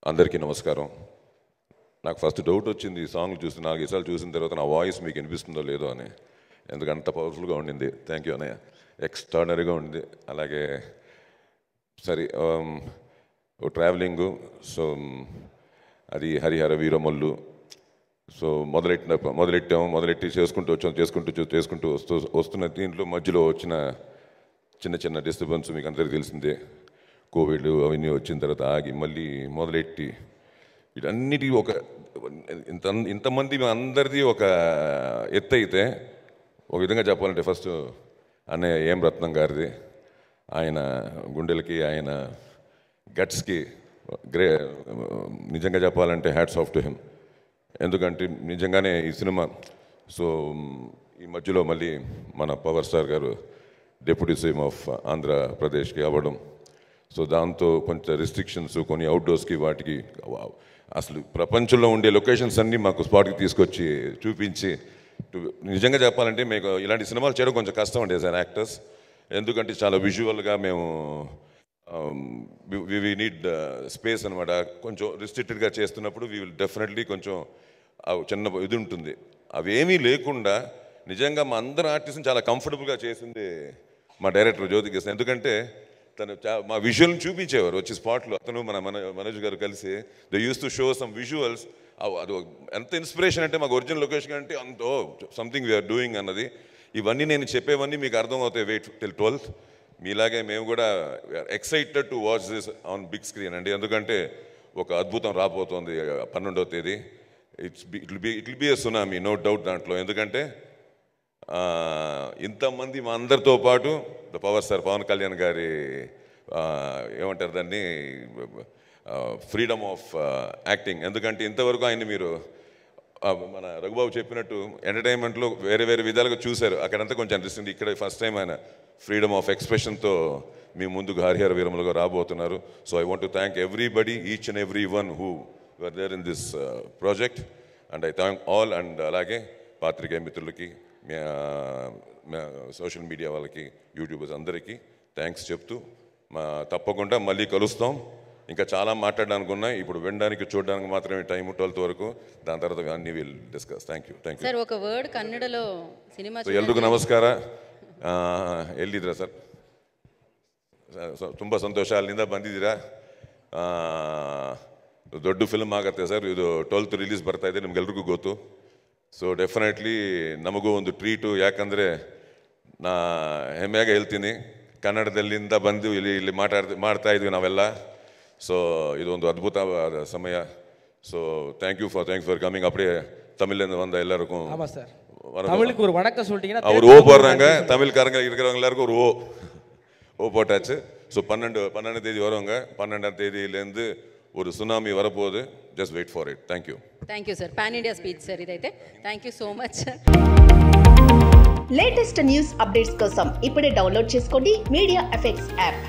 అందరికీ నమస్కారం. నాకు ఫస్ట్ డౌట్ వచ్చింది ఈ సాంగ్ చూసి 4 సార్లు చూసిన తర్వాత నా వాయిస్ మీకు వినిపిస్తుందో లేదో అని. ఎందుకంటే అంత పవర్ఫుల్గా ఉండింది. థ్యాంక్ యూ అన్నయ్య. ఎక్స్ట్రాడనరీగా ఉంది. అలాగే సరే ట్రావెలింగు సో అది హరిహర వీరమల్లు సో మొదలెట్టి చేసుకుంటూ వస్తున్న దీంట్లో మధ్యలో వచ్చిన చిన్న డిస్టర్బెన్స్ మీకు అందరికీ తెలిసిందే. కోవిడ్ అవన్నీ వచ్చిన తర్వాత ఆగి మళ్ళీ మొదలెట్టి వీటన్నిటికీ ఒక ఇంతమంది అందరిది ఒక ఎత్తు అయితే ఒక విధంగా చెప్పాలంటే ఫస్ట్ అన్నయ్య ఏం రత్నం గారిది ఆయన గుండెలకి ఆయన గట్స్కి నిజంగా చెప్పాలంటే హ్యాట్స్ ఆఫ్ టు హిమ్. ఎందుకంటే నిజంగానే ఈ సినిమా సో ఈ మధ్యలో మళ్ళీ మన పవర్ స్టార్ గారు డిప్యూటీ సీఎం ఆఫ్ ఆంధ్రప్రదేశ్కి అవ్వడం సో దాంతో కొంచెం రెస్ట్రిక్షన్స్ కొన్ని అవుట్డోర్స్కి వాటికి అసలు ప్రపంచంలో ఉండే లొకేషన్స్ అన్నీ మాకు స్పాట్కి తీసుకొచ్చి చూపించి నిజంగా చెప్పాలంటే మీకు ఇలాంటి సినిమాలు చేయడం కొంచెం కష్టం అండి యాజ్ అన్ యాక్టర్స్. ఎందుకంటే చాలా విజువల్గా మేము వి నీడ్ స్పేస్ అనమాట. కొంచెం రిస్ట్రిక్టెడ్గా చేస్తున్నప్పుడు వీ విల్ డెఫినెట్లీ కొంచెం చిన్న ఇది ఉంటుంది. అవేమీ లేకుండా నిజంగా మా అందరు ఆర్టిస్ట్ని చాలా కంఫర్టబుల్గా చేసింది మా డైరెక్టర్ జ్యోతికృష్ణ. ఎందుకంటే తను మా విజువల్ని చూపించేవారు వచ్చి స్పాట్లో. అతను మనోజ్ గారు కలిసి they use to show some visuals. అది ఎంత ఇన్స్పిరేషన్ అంటే మాకు ఒరిజినల్ లొకేషన్ అంటే అంతో సంథింగ్ వీఆర్ డూయింగ్ అన్నది. ఇవన్నీ నేను చెప్పేవన్నీ మీకు అర్థమవుతాయి వెయిట్ టిల్ 12th. మీలాగే మేము కూడా excited to watch this on big screen అండి. ఎందుకంటే ఒక అద్భుతం రాబోతోంది 12వ తేదీ. It will be a tsunami, no doubt దాంట్లో. ఎందుకంటే ఇంతమంది మా అందరితో పాటు the power star Pawan Kalyan గారి ఏమంటారు దాన్ని ఫ్రీడమ్ ఆఫ్ యాక్టింగ్. ఎందుకంటే ఇంతవరకు ఆయన మీరు మన రఘుబాబు చెప్పినట్టు ఎంటర్టైన్మెంట్లో వేరే విధాలుగా చూశారు. అక్కడంతా కొంచెం అనిపిస్తుంది. ఇక్కడ ఫస్ట్ టైం ఆయన ఫ్రీడమ్ ఆఫ్ ఎక్స్ప్రెషన్తో మీ ముందుకు హరిహర వీరములుగా రాబోతున్నారు. So I want to thank everybody, each and every one who were there in this project and I thank all. And అలాగే పాత్రికేయ మిత్రులకి, సోషల్ మీడియా వాళ్ళకి, యూట్యూబర్స్ అందరికీ థ్యాంక్స్ చెప్తూ తప్పకుండా మళ్ళీ కలుస్తాం. ఇంకా చాలా మాట్లాడడానికి ఉన్నాయి. ఇప్పుడు వినడానికి చూడడానికి మాత్రమే టైం 12th వరకు. దాని తర్వాత అన్నీ will discuss. Thank you. Sir ఒక ವರ್ಡ್ ಕನ್ನಡలో ಸಿನಿಮಾ ಎಲ್ರಿಗೂ ನಮಸ್ಕಾರ. ಎಲ್ಲಿದ್ದೀರಾ ಸರ್? ತುಂಬ ಸಂತೋಷ ಅಲ್ಲಿಂದ ಬಂದಿದ್ದೀರಾ. ದೊಡ್ಡ ಫಿಲ್ಮ್ ಆಗುತ್ತೆ ಸರ್ ಇದು. 12th ರಿಲೀಸ್ ಬರ್ತಾ ಇದೆ, ನಿಮ್ಗೆಲ್ರಿಗೂ ಗೊತ್ತು. ಸೊ ಡೆಫಿನೆಟ್ಲಿ ನಮಗೂ ಒಂದು ಟ್ರೀಟು. ಯಾಕಂದರೆ ನಾ ಹೆಮ್ಮೆಯಾಗಿ ಹೇಳ್ತೀನಿ, ಕನ್ನಡದಲ್ಲಿಂದ ಬಂದು ಇಲ್ಲಿ ಮಾಡ್ತಾ ಇದ್ವಿ ನಾವೆಲ್ಲ. ಸೊ ಇದೊಂದು ಅದ್ಭುತವಾದ ಸಮಯ. So thank you for coming. அப்படியே தமிழ்லேருந்து வந்த எல்லாருக்கும் தமிழுக்கு ஒரு வணக்கம் சொல்லிட்டீங்கன்னா அவர் ஓ போடுறாங்க. தமிழ்காரங்க இருக்கிறவங்க எல்லாருக்கும் ஒரு ஓ போட்டாச்சு. ஸோ 12 தேதி வருவாங்க. 12ஆம் தேதியிலேருந்து ஒரு సునామీ வரப்போகுது. Just wait for it. Thank you sir. Pan India speech sir ఇదైతే. Thank you so much. Latest news updates కోసం ఇప్పుడే డౌన్లోడ్ చేసుకోండి మీడియా ఎఫెక్ట్స్ యాప్.